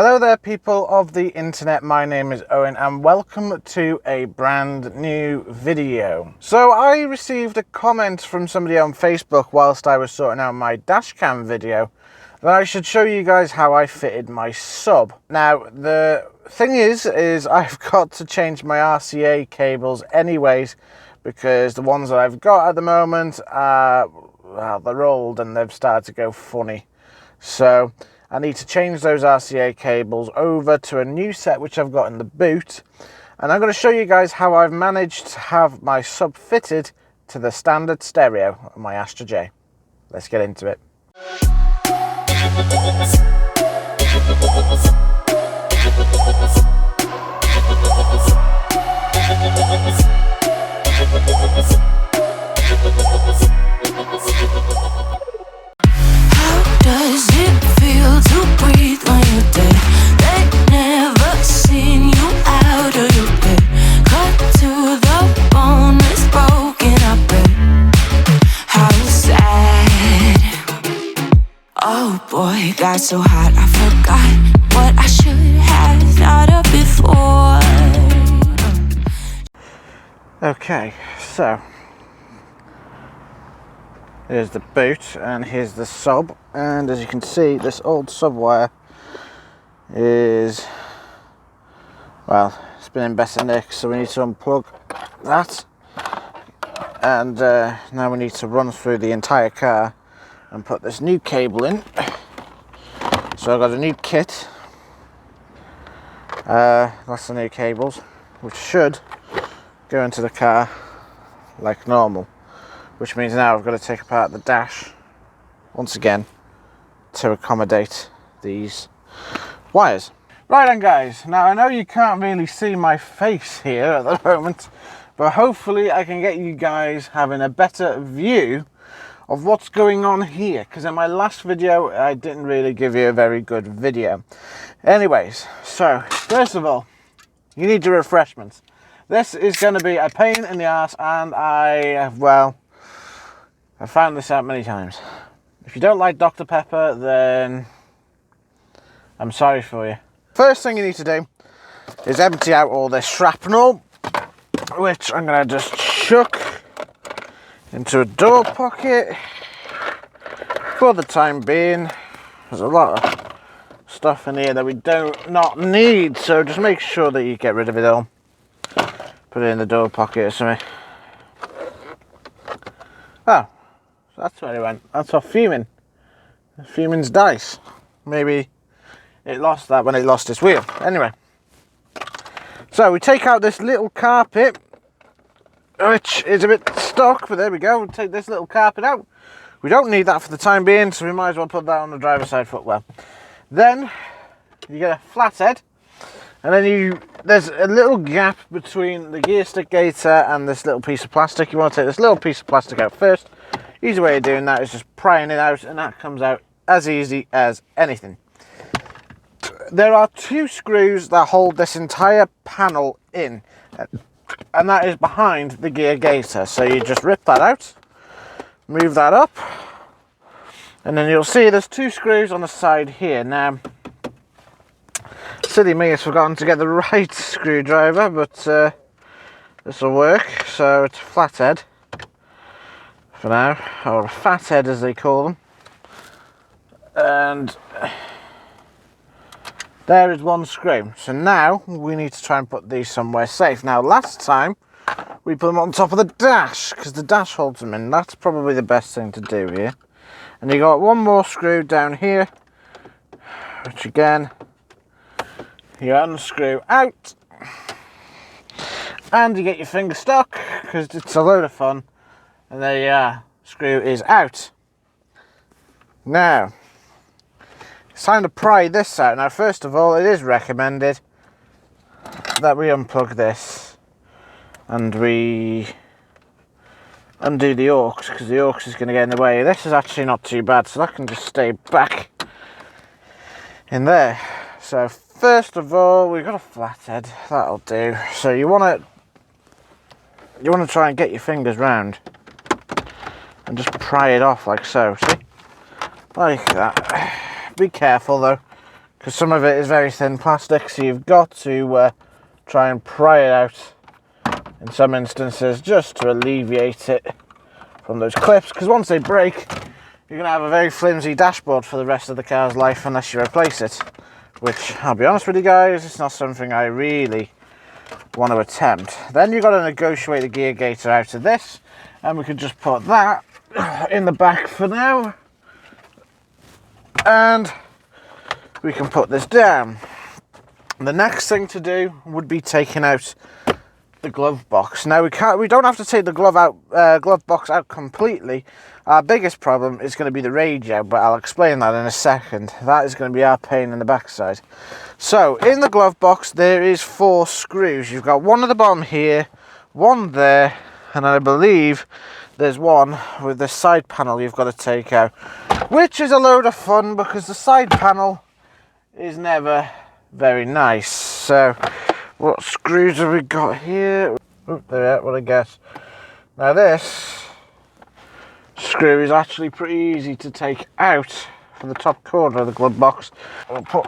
Hello there people of the internet, my name is Owen and welcome to a brand new video. So I received a comment from somebody on Facebook whilst I was sorting out my dashcam video that I should show you guys how I fitted my sub. Now the thing is I've got to change my RCA cables anyways, because the ones that I've got at the moment are, well, they're old and they've started to go funny. So I need to change those RCA cables over to a new set which I've got in the boot, and I'm going to show you guys how I've managed to have my sub fitted to the standard stereo of my ASTRA J. Let's get into it. Does it feel to breathe when you're dead? They never seen you out of your bed. Cut to the bone, it's broken, I bet. How sad. Oh boy, got so hot I forgot what I should have thought of before. Okay, so here's the boot and here's the sub, and as you can see this old sub wire is, well, it's been in better nick, so we need to unplug that, and now we need to run through the entire car and put this new cable in. So I've got a new kit, that's the new cables, which should go into the car like normal. Which means now I've got to take apart the dash once again to accommodate these wires. Right then guys, now I know you can't really see my face here at the moment, but hopefully I can get you guys having a better view of what's going on here, because in my last video I didn't really give you a very good video. Anyways, so first of all, you need your refreshments. This is going to be a pain in the ass, and I've found this out many times. If you don't like Dr. Pepper, then I'm sorry for you. First thing you need to do is empty out all this shrapnel, which I'm going to just chuck into a door pocket for the time being. There's a lot of stuff in here that we do not need, so just make sure that you get rid of it all. Put it in the door pocket or something. Oh. That's where it went. That's off Fuming. Fuming's dice. Maybe it lost that when it lost its wheel. Anyway. So we take out this little carpet, which is a bit stuck, but there we go. We'll take this little carpet out. We don't need that for the time being, so we might as well put that on the driver's side footwell. Then you get a flathead, and then there's a little gap between the gear stick gator and this little piece of plastic. You want to take this little piece of plastic out first. Easy way of doing that is just prying it out, and that comes out as easy as anything. There are two screws that hold this entire panel in, and that is behind the gear gator. So you just rip that out, move that up, and then you'll see there's two screws on the side here. Now, silly me has forgotten to get the right screwdriver, but this will work. So it's a flathead for now, or a fathead as they call them, and there is one screw. So now we need to try and put these somewhere safe. Now last time we put them on top of the dash, because the dash holds them in. That's probably the best thing to do here. And you got one more screw down here, which again you unscrew out, and you get your finger stuck, because it's a load of fun. And there you are, screw is out. Now, it's time to pry this out. Now, first of all, it is recommended that we unplug this and we undo the aux, because the aux is going to get in the way. This is actually not too bad, so that can just stay back in there. So, first of all, we've got a flathead, that'll do. So you want to try and get your fingers round and just pry it off like so, see? Like that. Be careful though, because some of it is very thin plastic, so you've got to try and pry it out in some instances just to alleviate it from those clips, because once they break, you're going to have a very flimsy dashboard for the rest of the car's life unless you replace it, which, I'll be honest with you guys, it's not something I really want to attempt. Then you've got to negotiate the gear gaiter out of this, and we could just put that in the back for now, and we can put this down. The next thing to do would be taking out the glove box. Now we don't have to take the glove box out completely. Our biggest problem is going to be the radio, but I'll explain that in a second. That is going to be our pain in the backside. So in the glove box there is 4 screws. You've got one at the bottom here, one there, and I believe there's one with the side panel you've got to take out, which is a load of fun because the side panel is never very nice. So what screws have we got here? Oh, there, what I guess. Now this screw is actually pretty easy to take out from the top corner of the glove box. We'll put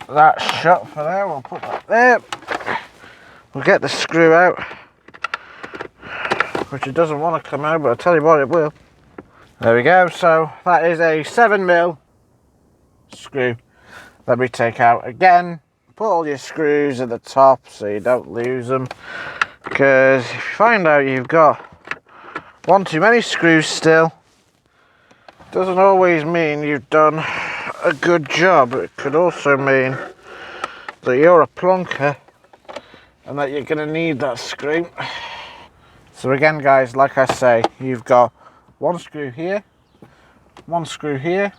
that shut for now, we'll put that there. We'll get the screw out, which it doesn't want to come out, but I'll tell you what, it will. There we go, so that is a 7mm screw that we take out. Again, put all your screws at the top so you don't lose them, because if you find out you've got one too many screws still, doesn't always mean you've done a good job. It could also mean that you're a plonker and that you're going to need that screw. So again guys, like I say, you've got one screw here, one screw here,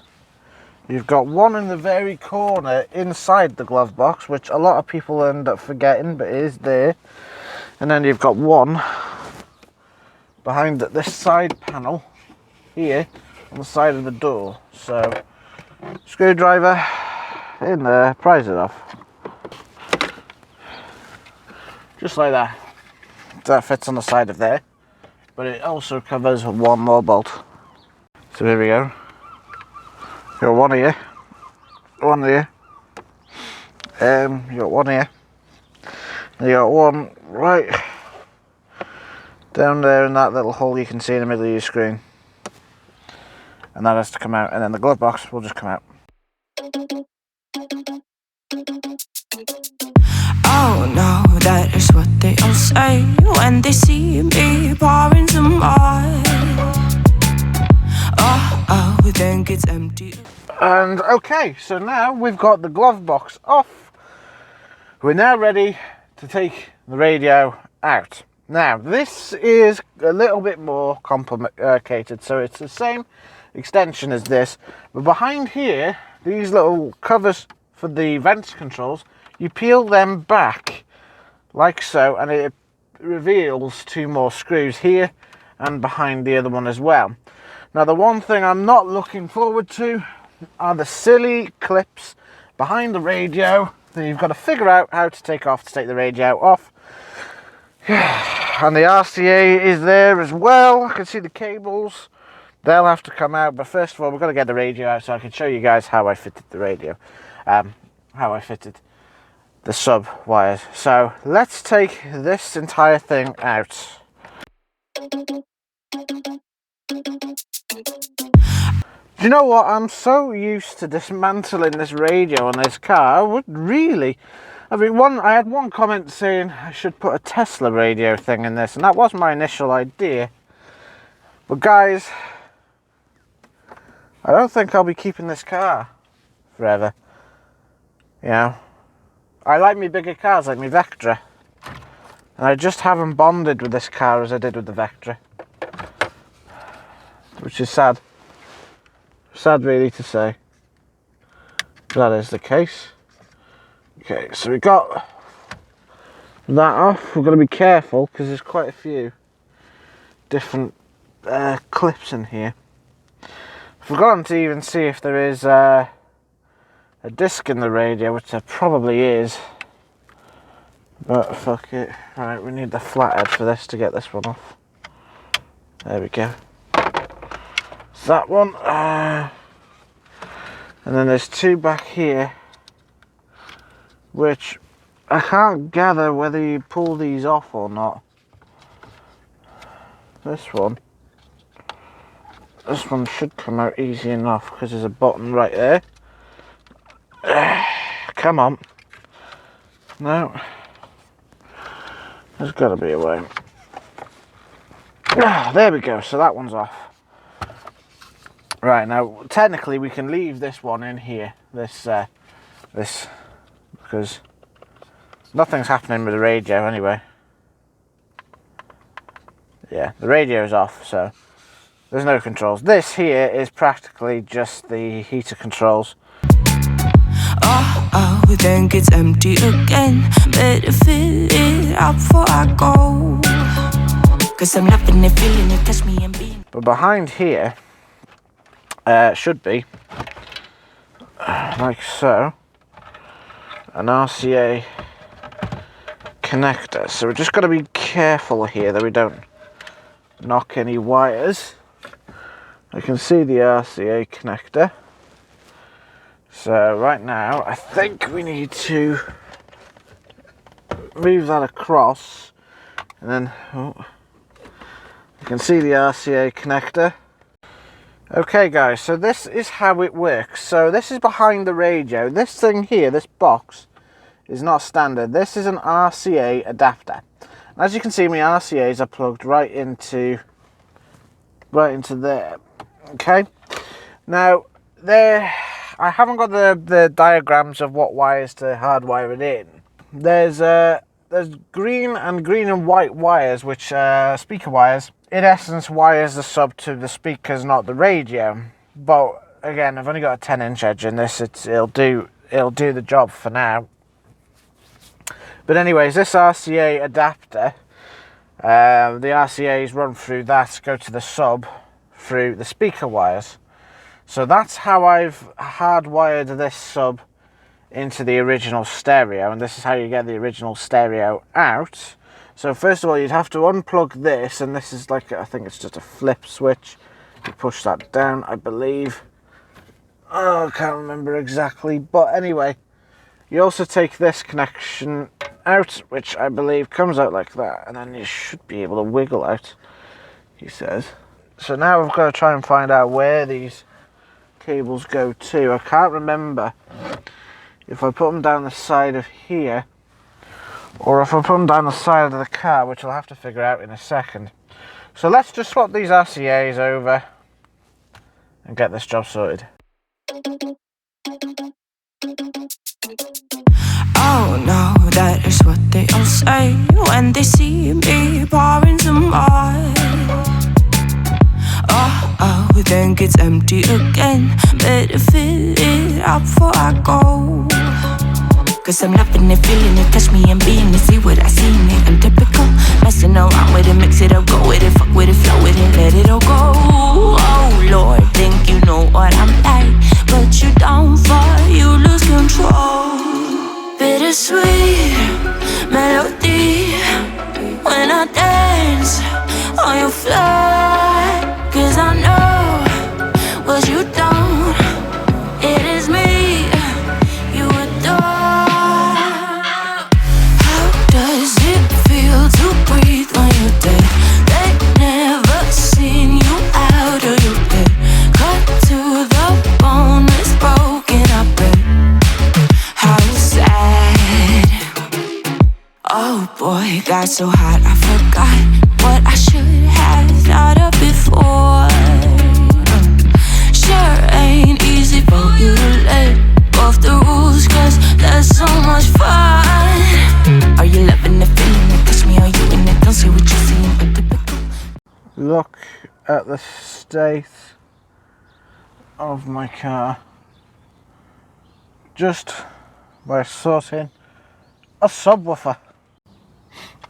you've got one in the very corner inside the glove box, which a lot of people end up forgetting, but it is there. And then you've got one behind this side panel here on the side of the door. So screwdriver in there, prise it off. Just like that. That fits on the side of there, but it also covers one more bolt. So here we go. You got one here, one here, you got one here, and you got one right down there in that little hole you can see in the middle of your screen, and that has to come out, and then the glove box will just come out. Oh no, that is what they all say when they see me pouring some oil. Oh, then it's empty. And okay, so now we've got the glove box off. We're now ready to take the radio out. Now, this is a little bit more complicated, so it's the same extension as this, but behind here, these little covers for the vent controls, you peel them back like so, and it reveals 2 more screws here and behind the other one as well. Now, the one thing I'm not looking forward to are the silly clips behind the radio that you've got to figure out how to take off to take the radio off. And the RCA is there as well. I can see the cables. They'll have to come out, but first of all, we've got to get the radio out so I can show you guys how I fitted the radio. How I fitted the sub wires. So let's take this entire thing out. Do you know what? I'm so used to dismantling this radio on this car. I would really... I had one comment saying I should put a Tesla radio thing in this, and that was my initial idea. But guys, I don't think I'll be keeping this car forever. You know, I like me bigger cars, like me Vectra, and I just haven't bonded with this car as I did with the Vectra, which is sad. Sad really to say, but that is the case. Okay, so we got that off. We've got to be careful because there's quite a few different clips in here. I've forgotten to even see if there is a disc in the radio, which there probably is, but fuck it. Right, we need the flathead for this to get this one off. There we go. That one, and then there's 2 back here which I can't gather whether you pull these off or not. This one should come out easy enough because there's a button right there. Come on. No. There's got to be a way. There we go. So that one's off. Right, now technically we can leave this one in here. This because nothing's happening with the radio anyway. Yeah, the radio's off, so there's no controls. This here is practically just the heater controls. Oh, then gets empty again. Better fill it up before I go. Cause I'm loving it, feeling it, touch me and being. But behind here should be, like so, an RCA connector. So we're just got to be careful here that we don't knock any wires. I can see the RCA connector. So right now I think we need to move that across, and then you can see the RCA connector. Okay guys, so this is how it works. So this is behind the radio. This thing here, this box, is not standard. This is an RCA adapter. As you can see, my RCAs are plugged right into there. Okay. Now there, I haven't got the diagrams of what wires to hardwire it in. There's green and white wires, which are speaker wires. In essence, wires the sub to the speakers, not the radio. But again, I've only got a 10-inch edge in this. It'll do the job for now. But anyways, this RCA adapter, the RCAs run through that, go to the sub through the speaker wires. So that's how I've hardwired this sub into the original stereo, and this is how you get the original stereo out. So first of all, you'd have to unplug this, and this is like, I think it's just a flip switch. You push that down, I believe. Oh, I can't remember exactly, but anyway, you also take this connection out, which I believe comes out like that, and then you should be able to wiggle out, he says. So now I've got to try and find out where these cables go to. I can't remember if I put them down the side of here, or if I put them down the side of the car, which I'll have to figure out in a second. So let's just swap these RCAs over and get this job sorted. Oh no, that is what they all say when they see me pouring some more. Oh, then gets empty again. Better fill it up before I go. Cause I'm loving it, feeling it, touch me and being it. See what I seen it, I'm typical. Messing around with it, mix it up, go with it. Fuck with it, flow with it, let it all go. Oh Lord, think you know what I'm like, but you don't fall, you lose control. Bittersweet melody when I dance on your fly. Cause I know what you don't, it is me you adore. How does it feel to breathe when you're dead? They never seen you out of your bed. Cut to the bone, it's broken, I bet. How sad. Oh boy, got so hot I forgot what I should have thought of before. Sure ain't easy for you to let go off the rules, cause there's so much fun. Are you loving the feeling it? Touch me, are you in it? Don't say what you're seeing, but typical. Look at the state of my car just by sorting a subwoofer.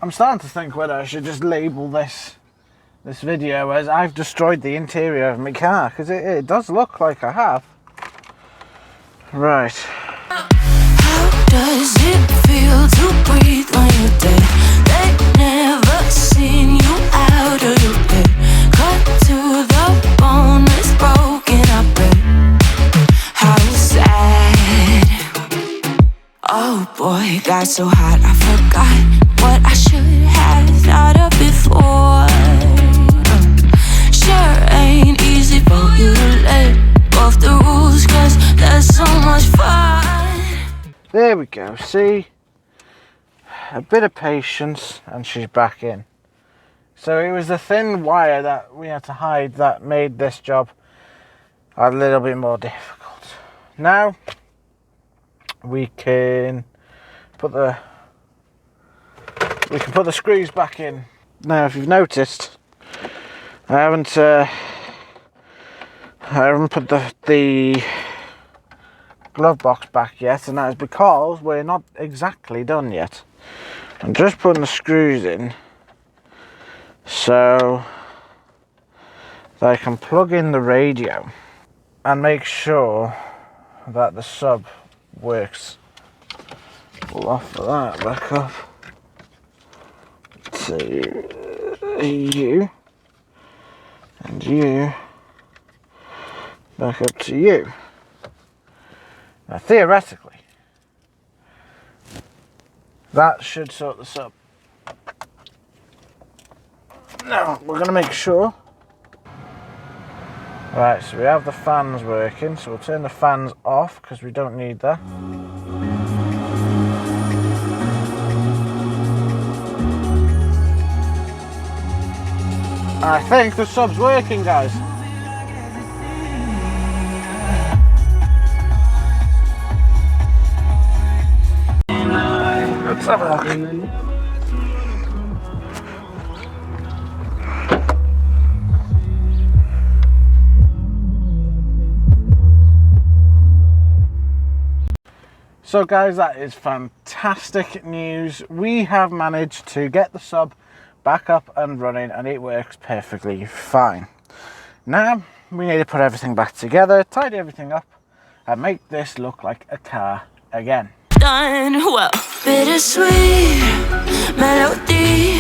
I'm starting to think whether I should just label this video as I've destroyed the interior of my car, because it does look like I have. Right. How does it feel to breathe when you're dead? They never seen you out of your bed. Cut to the bone, it's broken, I bet. How sad. Oh Oh boy, got so hot I forgot what I should have thought of before. Sure ain't easy for you to let go of the rules, cause there's so much fun. There we go, see? A bit of patience and she's back in. So it was the thin wire that we had to hide that made this job a little bit more difficult. Now we can put the screws back in. Now if you've noticed, I haven't put the glove box back yet, and that is because we're not exactly done yet. I'm just putting the screws in so that I can plug in the radio and make sure that the sub works. We'll offer that back up to you, and you back up to you. Now theoretically, that should sort this up. Now we're going to make sure. Right, so we have the fans working, so we'll turn the fans off because we don't need that. I think the sub's working, guys. Let's have a look. So guys, that is fantastic news. We have managed to get the sub back up and running and it works perfectly fine. Now we need to put everything back together, tidy everything up and make this look like a car again. Done well. Bittersweet melody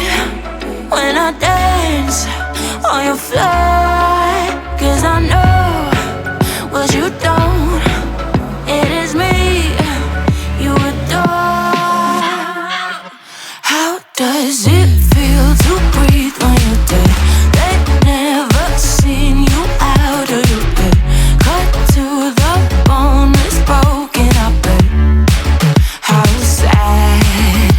when I dance on your fly, cause I know what you don't. It is me you adore. How does it feel to breathe when you're dead? They've never seen you out of your bed. Cut to the bone, it's broken, I bet. How sad.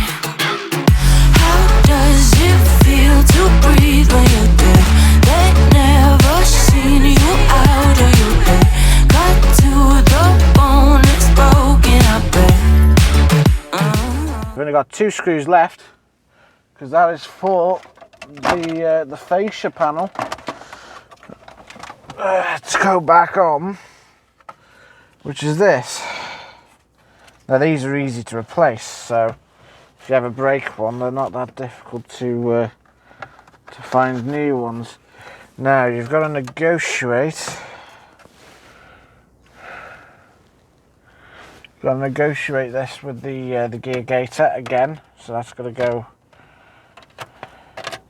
How does it feel to breathe when you're dead? They've never seen you out of your bed. Cut to the bone, it's broken, I bet. We've only got 2 screws left because that is for the fascia panel to go back on, which is this. Now these are easy to replace, so if you ever break one, they're not that difficult to find new ones. Now you've got to negotiate. Got to negotiate this with the gear gator again, so that's got to go.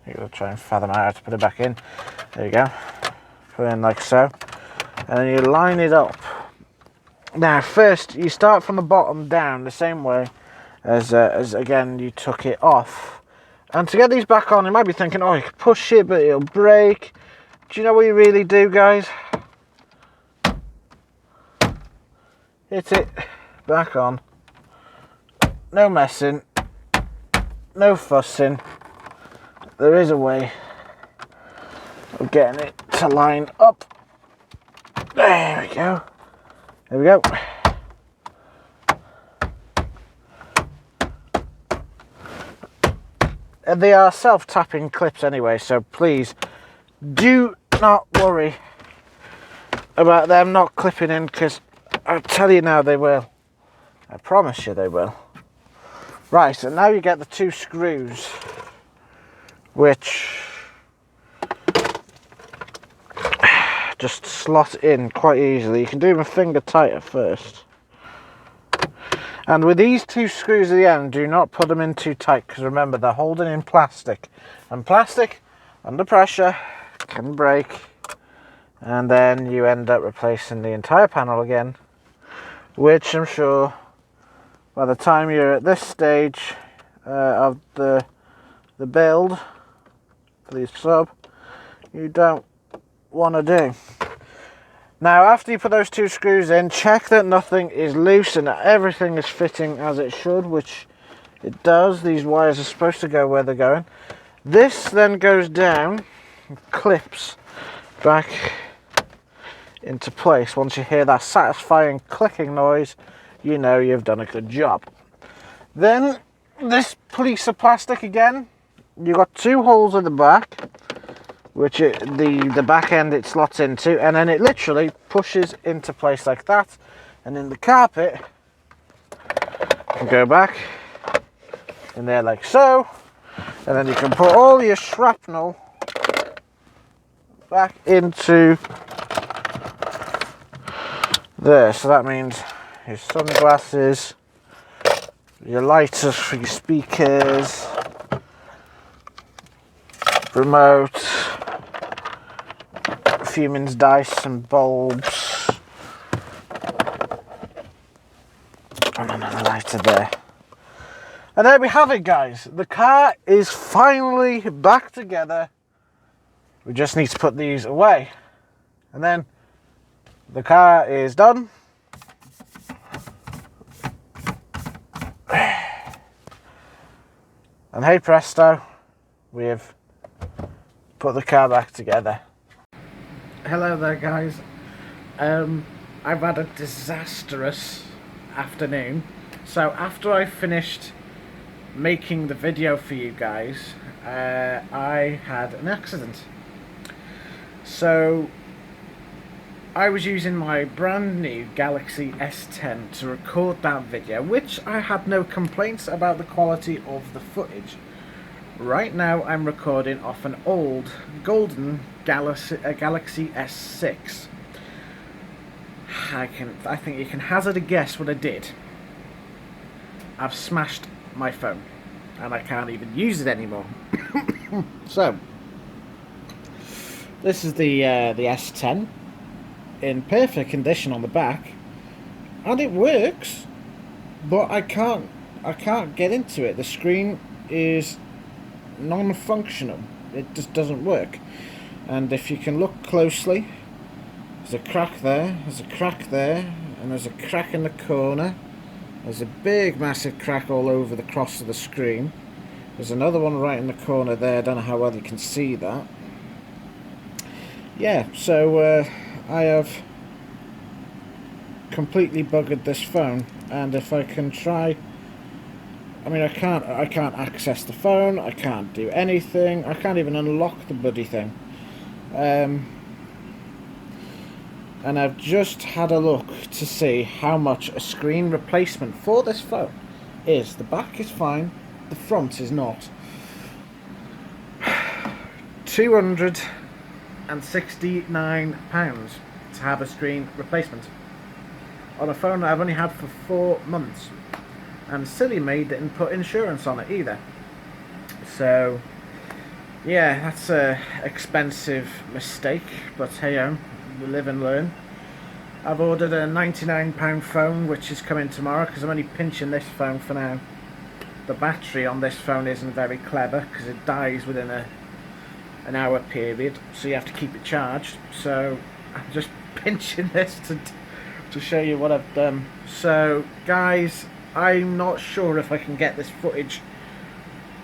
You've got to try and fathom out how to put it back in. There you go. Put it in like so, and then you line it up. Now first you start from the bottom down the same way as again you took it off. And to get these back on, you might be thinking, oh, you can push it but it'll break. Do you know what you really do, guys? Hit it back on. No messing, no fussing. There is a way of getting it to line up. There we go. There we go. And they are self-tapping clips anyway, so please do not worry about them not clipping in, because I'll tell you now they will. I promise you they will. Right, so now you get the 2 screws, which just slot in quite easily. You can do them a finger tighter first. And with these 2 screws at the end, do not put them in too tight, because remember, they're holding in plastic. And plastic, under pressure, can break. And then you end up replacing the entire panel again, which I'm sure by the time you're at this stage of the build for the sub, you don't want to do. Now, after you put those 2 screws in, check that nothing is loose and that everything is fitting as it should, which it does. These wires are supposed to go where they're going. This then goes down and clips back into place. Once you hear that satisfying clicking noise, you know you've done a good job. Then this piece of plastic again, you've got 2 holes at the back, which the back end it slots into, and then it literally pushes into place like that, and then the carpet can go back in there like so, and then you can put all your shrapnel back into there. So that means your sunglasses, your lighters for your speakers, remote, Fumins dice and bulbs, and another lighter there. And there we have it, guys. The car is finally back together. We just need to put these away, and then the car is done. And hey presto, we've put the car back together. Hello there, guys. I've had a disastrous afternoon. So after I finished making the video for you guys, I had an accident. So I was using my brand new Galaxy S10 to record that video, which I had no complaints about the quality of the footage. Right now I'm recording off an old golden Galaxy S6. I think you can hazard a guess what I did. I've smashed my phone and I can't even use it anymore. So this is the S10 in perfect condition on the back, and it works, but I can't get into it. The screen is non-functional. It just doesn't work. And if you can look closely, there's a crack there, there's a crack there, and there's a crack in the corner. There's a big massive crack all over the cross of the screen. There's another one right in the corner there. I don't know how well you can see that. Yeah, so I have completely buggered this phone, and if I can try, I mean, I can't access the phone, I can't do anything, I can't even unlock the bloody thing. And I've just had a look to see how much a screen replacement for this phone is. The back is fine, the front is not. £269 to have a screen replacement on a phone that I've only had for 4 months. And silly me, didn't put insurance on it either. So yeah, that's a expensive mistake, but hey, we live and learn. I've ordered a £99 phone, which is coming tomorrow, because I'm only pinching this phone for now. The battery on this phone isn't very clever, because it dies within an hour period, so you have to keep it charged. So I'm just pinching this to show you what I've done. So guys, I'm not sure if I can get this footage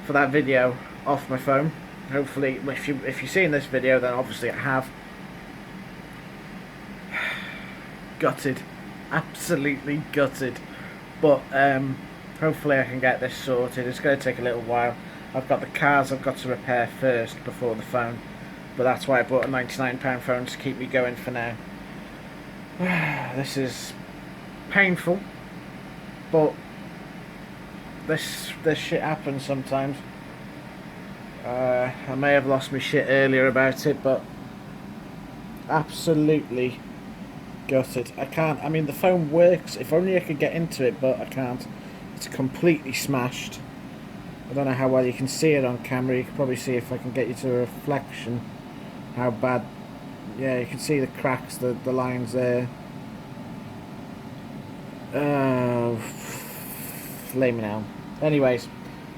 for that video off my phone. Hopefully, if you're seeing this video, then obviously I have. Gutted, absolutely gutted, but hopefully I can get this sorted. It's going to take a little while. I've got the cars I've got to repair first before the phone, but that's why I bought a £99 phone to keep me going for now. This is painful, but this shit happens sometimes. I may have lost my shit earlier about it, but absolutely gutted. I can't. I mean, the phone works. If only I could get into it, but I can't. It's completely smashed. I don't know how well you can see it on camera. You can probably see, if I can get you to a reflection, how bad. Yeah, you can see the cracks, the lines there. flaming hell. Anyways,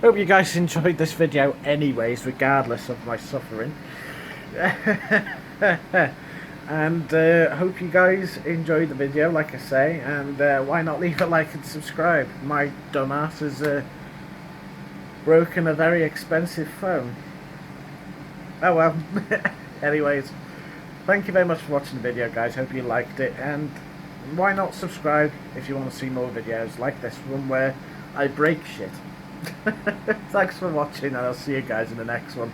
hope you guys enjoyed this video anyways, regardless of my suffering. And hope you guys enjoyed the video, like I say, and why not leave a like and subscribe. My dumbass has broken a very expensive phone. Oh well. Anyways, thank you very much for watching the video, guys. Hope you liked it, and why not subscribe if you want to see more videos like this one where I break shit. Thanks for watching, and I'll see you guys in the next one.